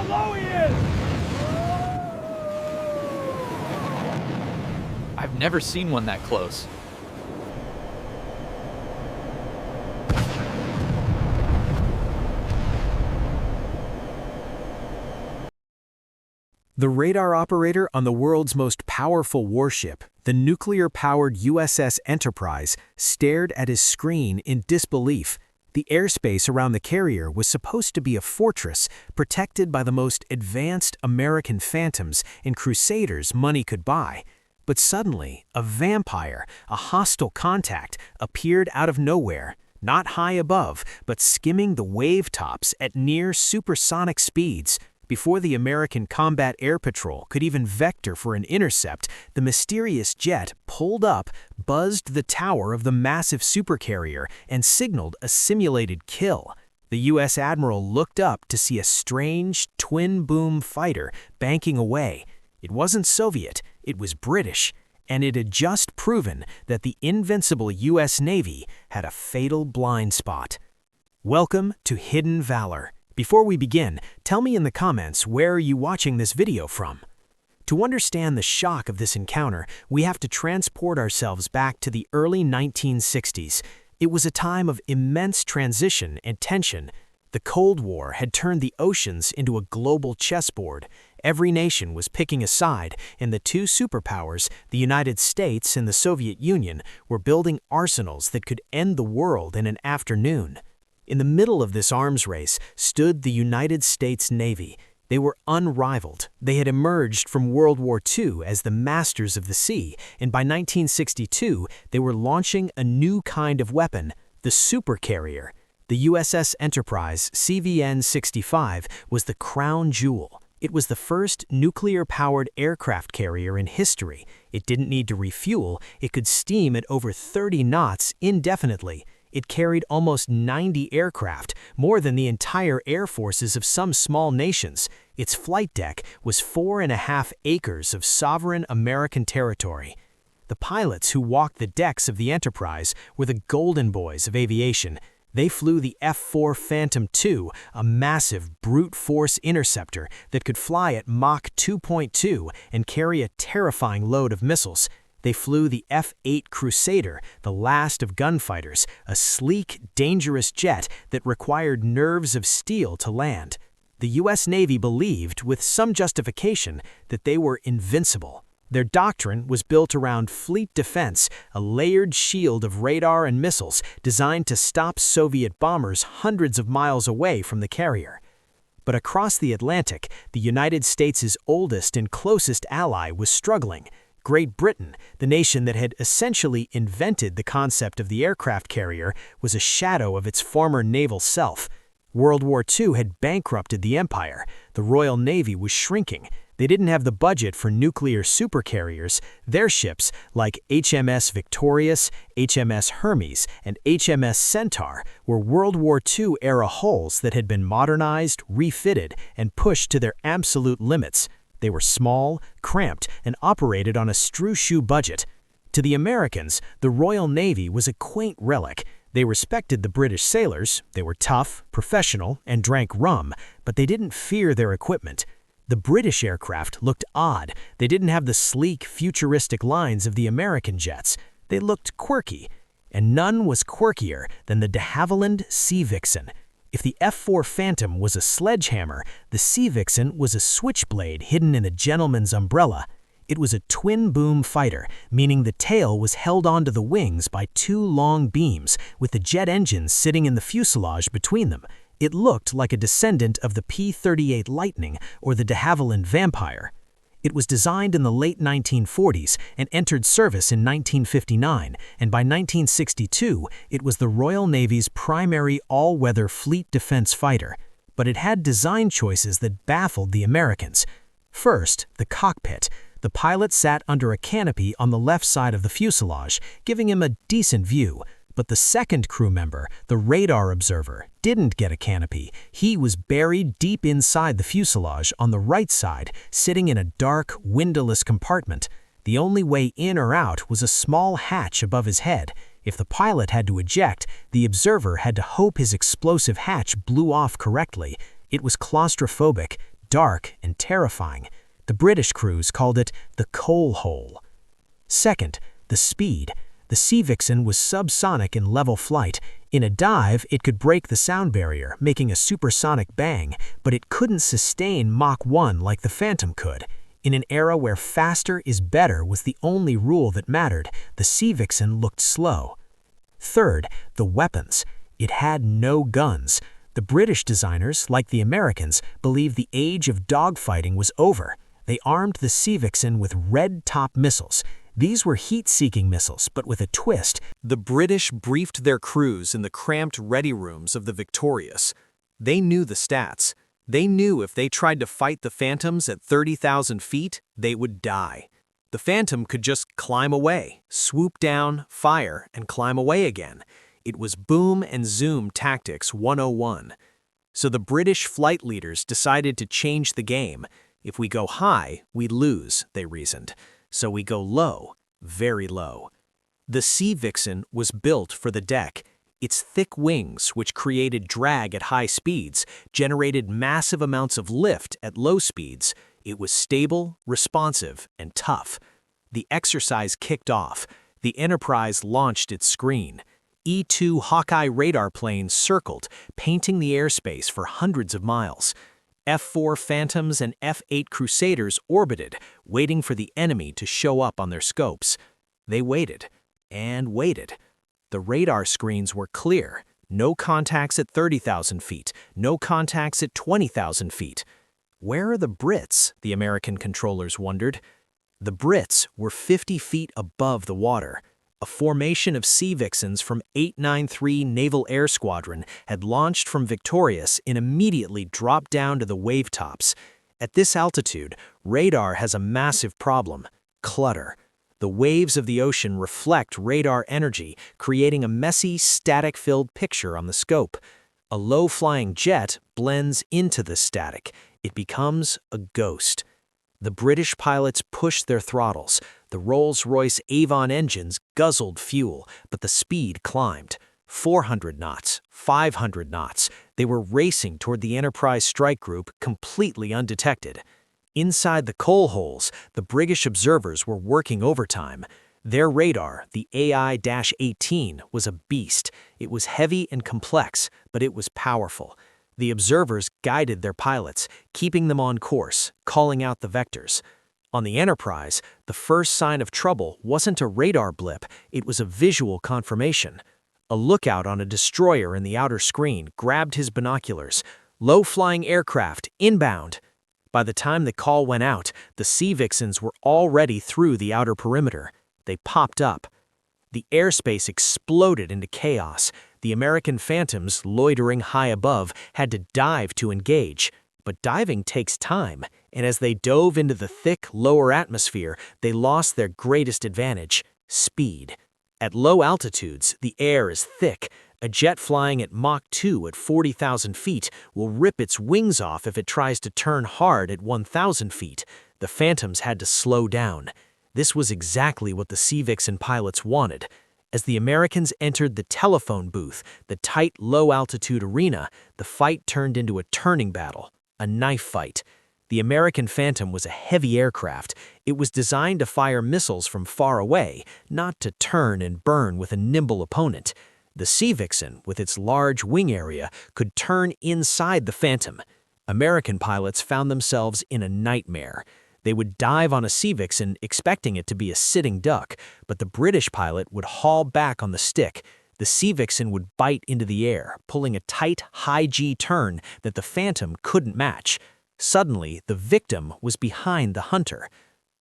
how low he is! I've never seen one that close. The radar operator on the world's most powerful warship, the nuclear-powered USS Enterprise, stared at his screen in disbelief. The airspace around the carrier was supposed to be a fortress protected by the most advanced American Phantoms and Crusaders money could buy. But suddenly, a vampire, a hostile contact, appeared out of nowhere, not high above, but skimming the wave tops at near supersonic speeds. Before the American Combat Air Patrol could even vector for an intercept, the mysterious jet pulled up, buzzed the tower of the massive supercarrier, and signaled a simulated kill. The U.S. Admiral looked up to see a strange, twin-boom fighter banking away. It wasn't Soviet, it was British, and it had just proven that the invincible U.S. Navy had a fatal blind spot. Welcome to Hidden Valor. Before we begin, tell me in the comments where are you watching this video from. To understand the shock of this encounter, we have to transport ourselves back to the early 1960s. It was a time of immense transition and tension. The Cold War had turned the oceans into a global chessboard. Every nation was picking a side, and the two superpowers, the United States and the Soviet Union, were building arsenals that could end the world in an afternoon. In the middle of this arms race stood the United States Navy. They were unrivaled. They had emerged from World War II as the masters of the sea, and by 1962, they were launching a new kind of weapon, the supercarrier. The USS Enterprise CVN-65 was the crown jewel. It was the first nuclear-powered aircraft carrier in history. It didn't need to refuel. It could steam at over 30 knots indefinitely. It carried almost 90 aircraft, more than the entire air forces of some small nations. Its flight deck was 4.5 acres of sovereign American territory. The pilots who walked the decks of the Enterprise were the golden boys of aviation. They flew the F-4 Phantom II, a massive brute force interceptor that could fly at Mach 2.2 and carry a terrifying load of missiles. They flew the F-8 Crusader, the last of gunfighters, a sleek, dangerous jet that required nerves of steel to land. The U.S. Navy believed, with some justification, that they were invincible. Their doctrine was built around fleet defense, a layered shield of radar and missiles designed to stop Soviet bombers hundreds of miles away from the carrier. But across the Atlantic, the United States' oldest and closest ally was struggling. Great Britain, the nation that had essentially invented the concept of the aircraft carrier, was a shadow of its former naval self. World War II had bankrupted the empire. The Royal Navy was shrinking. They didn't have the budget for nuclear supercarriers. Their ships, like HMS Victorious, HMS Hermes, and HMS Centaur, were World War II-era hulls that had been modernized, refitted, and pushed to their absolute limits. They were small, cramped, and operated on a strew-shoe budget. To the Americans, the Royal Navy was a quaint relic. They respected the British sailors, they were tough, professional, and drank rum, but they didn't fear their equipment. The British aircraft looked odd. They didn't have the sleek, futuristic lines of the American jets. They looked quirky, and none was quirkier than the de Havilland Sea Vixen. If the F-4 Phantom was a sledgehammer, the Sea Vixen was a switchblade hidden in a gentleman's umbrella. It was a twin-boom fighter, meaning the tail was held onto the wings by two long beams, with the jet engines sitting in the fuselage between them. It looked like a descendant of the P-38 Lightning or the de Havilland Vampire. It was designed in the late 1940s and entered service in 1959, and by 1962, it was the Royal Navy's primary all-weather fleet defense fighter. But it had design choices that baffled the Americans. First, the cockpit. The pilot sat under a canopy on the left side of the fuselage, giving him a decent view. But the second crew member, the radar observer, didn't get a canopy. He was buried deep inside the fuselage on the right side, sitting in a dark, windowless compartment. The only way in or out was a small hatch above his head. If the pilot had to eject, the observer had to hope his explosive hatch blew off correctly. It was claustrophobic, dark and terrifying. The British crews called it the coal hole. Second, the speed. The Sea Vixen was subsonic in level flight. In a dive, it could break the sound barrier, making a supersonic bang, but it couldn't sustain Mach 1 like the Phantom could. In an era where faster is better was the only rule that mattered, the Sea Vixen looked slow. Third, the weapons. It had no guns. The British designers, like the Americans, believed the age of dogfighting was over. They armed the Sea Vixen with red-top missiles. These were heat-seeking missiles, but with a twist. The British briefed their crews in the cramped ready rooms of the Victorious. They knew the stats. They knew if they tried to fight the Phantoms at 30,000 feet, they would die. The Phantom could just climb away, swoop down, fire, and climb away again. It was boom and zoom tactics 101. So the British flight leaders decided to change the game. If we go high, we lose, they reasoned. So we go low, very low. The Sea Vixen was built for the deck. Its thick wings, which created drag at high speeds, generated massive amounts of lift at low speeds. It was stable, responsive, and tough. The exercise kicked off. The Enterprise launched its screen. E-2 Hawkeye radar planes circled, painting the airspace for hundreds of miles. F-4 Phantoms and F-8 Crusaders orbited, waiting for the enemy to show up on their scopes. They waited and waited. The radar screens were clear. No contacts at 30,000 feet, no contacts at 20,000 feet. Where are the Brits? The American controllers wondered. The Brits were 50 feet above the water. A formation of Sea Vixens from 893 Naval Air Squadron had launched from Victorious and immediately dropped down to the wave tops. At this altitude, radar has a massive problem: clutter. The waves of the ocean reflect radar energy, creating a messy, static-filled picture on the scope. A low-flying jet blends into the static. It becomes a ghost. The British pilots pushed their throttles. The Rolls-Royce Avon engines guzzled fuel, but the speed climbed. 400 knots, 500 knots. They were racing toward the Enterprise strike group completely undetected. Inside the coal holes, the British observers were working overtime. Their radar, the AI-18, was a beast. It was heavy and complex, but it was powerful. The observers guided their pilots, keeping them on course, calling out the vectors. On the Enterprise, the first sign of trouble wasn't a radar blip, it was a visual confirmation. A lookout on a destroyer in the outer screen grabbed his binoculars. Low-flying aircraft, inbound. By the time the call went out, the Sea Vixens were already through the outer perimeter. They popped up. The airspace exploded into chaos. The American Phantoms, loitering high above, had to dive to engage. But diving takes time, and as they dove into the thick, lower atmosphere, they lost their greatest advantage: speed. At low altitudes, the air is thick. A jet flying at Mach 2 at 40,000 feet will rip its wings off if it tries to turn hard at 1,000 feet. The Phantoms had to slow down. This was exactly what the Sea Vixen pilots wanted. As the Americans entered the telephone booth, the tight, low-altitude arena, the fight turned into a turning battle, a knife fight. The American Phantom was a heavy aircraft. It was designed to fire missiles from far away, not to turn and burn with a nimble opponent. The Sea Vixen, with its large wing area, could turn inside the Phantom. American pilots found themselves in a nightmare. They would dive on a Sea Vixen expecting it to be a sitting duck, but the British pilot would haul back on the stick. The Sea Vixen would bite into the air, pulling a tight, high-G turn that the Phantom couldn't match. Suddenly, the victim was behind the hunter.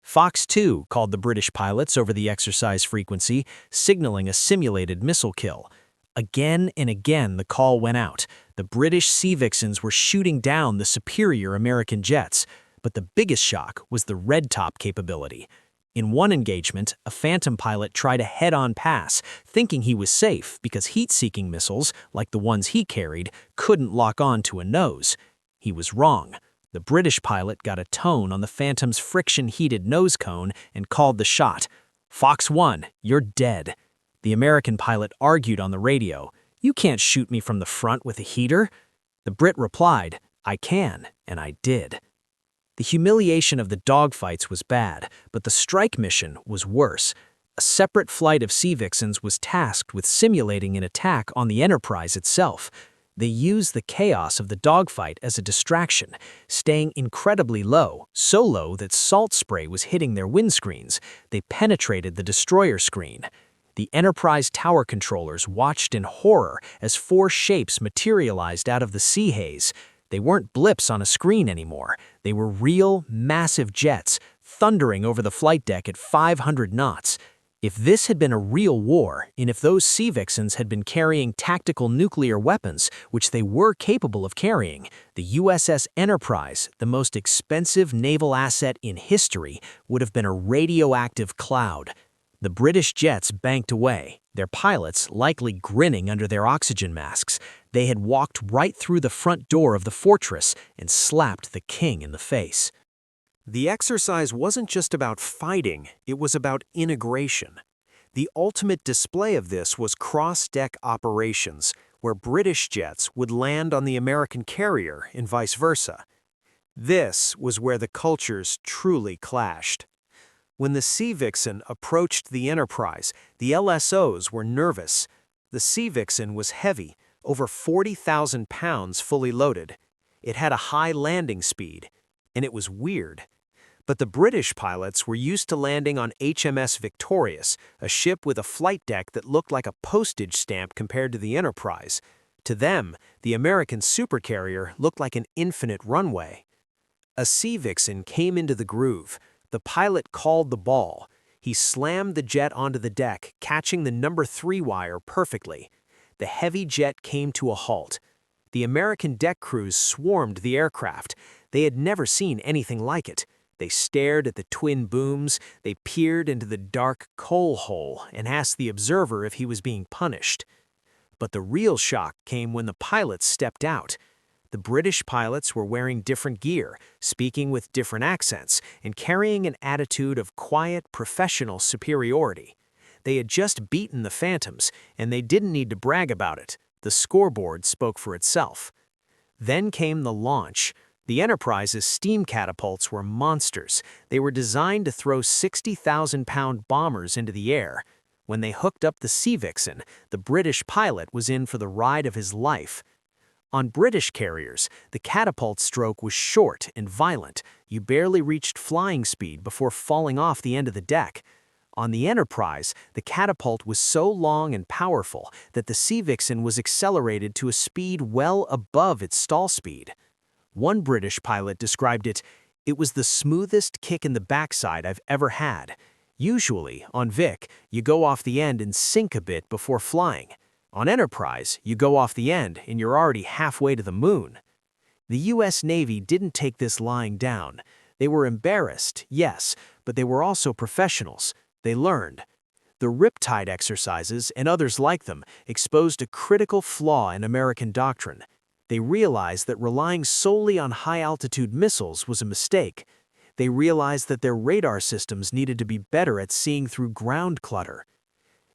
Fox 2 called the British pilots over the exercise frequency, signaling a simulated missile kill. Again and again the call went out. The British Sea Vixens were shooting down the superior American jets. But the biggest shock was the red-top capability. In one engagement, a Phantom pilot tried a head-on pass, thinking he was safe because heat-seeking missiles, like the ones he carried, couldn't lock on to a nose. He was wrong. The British pilot got a tone on the Phantom's friction-heated nose cone and called the shot. "Fox 1, you're dead." The American pilot argued on the radio, "You can't shoot me from the front with a heater." The Brit replied, "I can, and I did." The humiliation of the dogfights was bad, but the strike mission was worse. A separate flight of Sea Vixens was tasked with simulating an attack on the Enterprise itself. They used the chaos of the dogfight as a distraction, staying incredibly low, so low that salt spray was hitting their windscreens. They penetrated the destroyer screen. The Enterprise tower controllers watched in horror as four shapes materialized out of the sea haze. They weren't blips on a screen anymore. They were real, massive jets, thundering over the flight deck at 500 knots. If this had been a real war, and if those Sea Vixens had been carrying tactical nuclear weapons, which they were capable of carrying, the USS Enterprise, the most expensive naval asset in history, would have been a radioactive cloud. The British jets banked away, their pilots likely grinning under their oxygen masks. They had walked right through the front door of the fortress and slapped the king in the face. The exercise wasn't just about fighting, it was about integration. The ultimate display of this was cross-deck operations, where British jets would land on the American carrier and vice versa. This was where the cultures truly clashed. When the Sea Vixen approached the Enterprise, the LSOs were nervous. The Sea Vixen was heavy, over 40,000 pounds fully loaded. It had a high landing speed, and it was weird. But the British pilots were used to landing on HMS Victorious, a ship with a flight deck that looked like a postage stamp compared to the Enterprise. To them, the American supercarrier looked like an infinite runway. A Sea Vixen came into the groove. The pilot called the ball. He slammed the jet onto the deck, catching the number 3 wire perfectly. The heavy jet came to a halt. The American deck crews swarmed the aircraft. They had never seen anything like it. They stared at the twin booms, they peered into the dark coal hole and asked the observer if he was being punished. But the real shock came when the pilots stepped out. The British pilots were wearing different gear, speaking with different accents, and carrying an attitude of quiet, professional superiority. They had just beaten the Phantoms, and they didn't need to brag about it. The scoreboard spoke for itself. Then came the launch. The Enterprise's steam catapults were monsters. They were designed to throw 60,000-pound bombers into the air. When they hooked up the Sea Vixen, the British pilot was in for the ride of his life. On British carriers, the catapult stroke was short and violent. You barely reached flying speed before falling off the end of the deck. On the Enterprise, the catapult was so long and powerful that the Sea Vixen was accelerated to a speed well above its stall speed. One British pilot described it, "It was the smoothest kick in the backside I've ever had. Usually, on Vic, you go off the end and sink a bit before flying. On Enterprise, you go off the end and you're already halfway to the moon." The U.S. Navy didn't take this lying down. They were embarrassed, yes, but they were also professionals. They learned. The Riptide exercises and others like them exposed a critical flaw in American doctrine. They realized that relying solely on high-altitude missiles was a mistake. They realized that their radar systems needed to be better at seeing through ground clutter.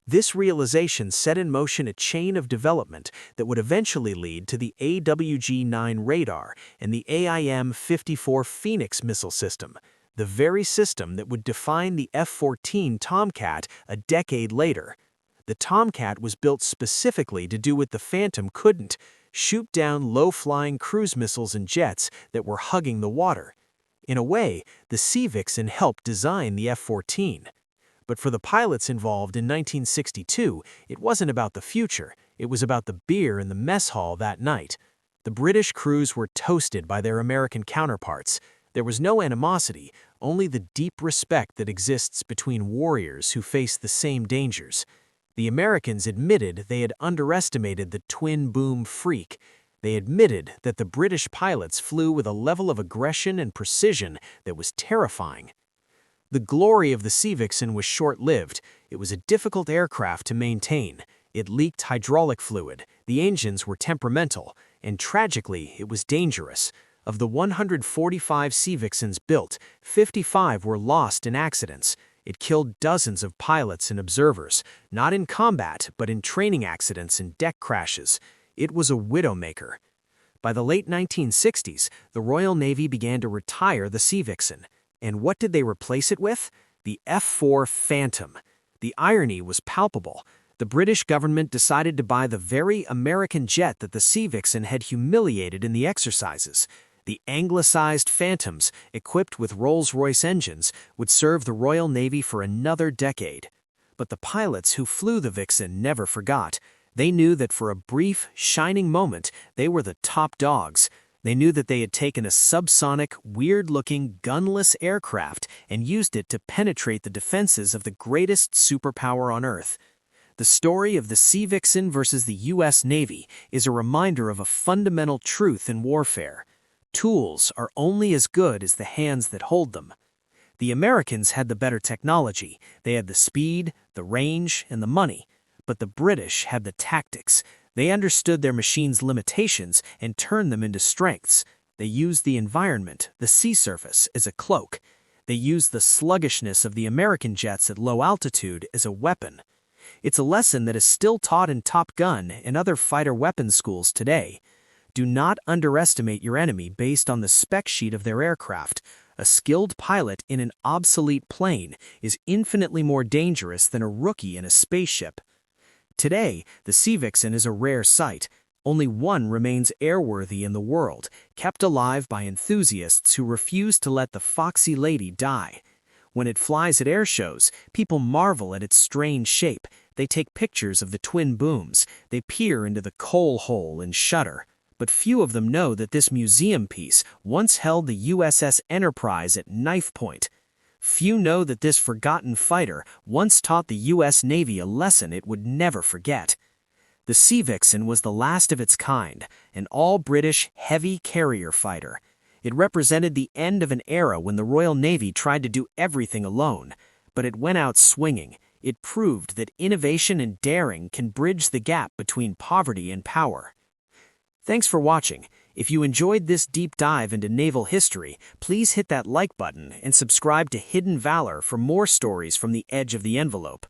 This realization set in motion a chain of development that would eventually lead to the AWG-9 radar and the AIM-54 Phoenix missile system, the very system that would define the F-14 Tomcat a decade later. The Tomcat was built specifically to do what the Phantom couldn't: shoot down low-flying cruise missiles and jets that were hugging the water. In a way, the Sea Vixen helped design the F-14. But for the pilots involved in 1962, it wasn't about the future, it was about the beer in the mess hall that night. The British crews were toasted by their American counterparts. There was no animosity, only the deep respect that exists between warriors who face the same dangers. The Americans admitted they had underestimated the twin-boom freak. They admitted that the British pilots flew with a level of aggression and precision that was terrifying. The glory of the Sea Vixen was short-lived. It was a difficult aircraft to maintain. It leaked hydraulic fluid, the engines were temperamental, and tragically, it was dangerous. Of the 145 Sea Vixens built, 55 were lost in accidents. It killed dozens of pilots and observers, not in combat, but in training accidents and deck crashes. It was a widowmaker. By the late 1960s, the Royal Navy began to retire the Sea Vixen. And what did they replace it with? The F-4 Phantom. The irony was palpable. The British government decided to buy the very American jet that the Sea Vixen had humiliated in the exercises. The anglicized Phantoms, equipped with Rolls-Royce engines, would serve the Royal Navy for another decade. But the pilots who flew the Vixen never forgot. They knew that for a brief, shining moment, they were the top dogs. They knew that they had taken a subsonic, weird-looking, gunless aircraft and used it to penetrate the defenses of the greatest superpower on Earth. The story of the Sea Vixen versus the U.S. Navy is a reminder of a fundamental truth in warfare. Tools are only as good as the hands that hold them. The Americans had the better technology. They had the speed, the range, and the money. But the British had the tactics. They understood their machines' limitations and turned them into strengths. They used the environment, the sea surface, as a cloak. They used the sluggishness of the American jets at low altitude as a weapon. It's a lesson that is still taught in Top Gun and other fighter weapons schools today. Do not underestimate your enemy based on the spec sheet of their aircraft. A skilled pilot in an obsolete plane is infinitely more dangerous than a rookie in a spaceship. Today, the Sea Vixen is a rare sight. Only one remains airworthy in the world, kept alive by enthusiasts who refuse to let the foxy lady die. When it flies at air shows, people marvel at its strange shape. They take pictures of the twin booms. They peer into the coal hole and shudder. But few of them know that this museum piece once held the USS Enterprise at knife point. Few know that this forgotten fighter once taught the U.S. Navy a lesson it would never forget. The Sea Vixen was the last of its kind, an all-British heavy carrier fighter. It represented the end of an era when the Royal Navy tried to do everything alone. But it went out swinging. It proved that innovation and daring can bridge the gap between poverty and power. Thanks for watching. If you enjoyed this deep dive into naval history, please hit that like button and subscribe to Hidden Valor for more stories from the edge of the envelope.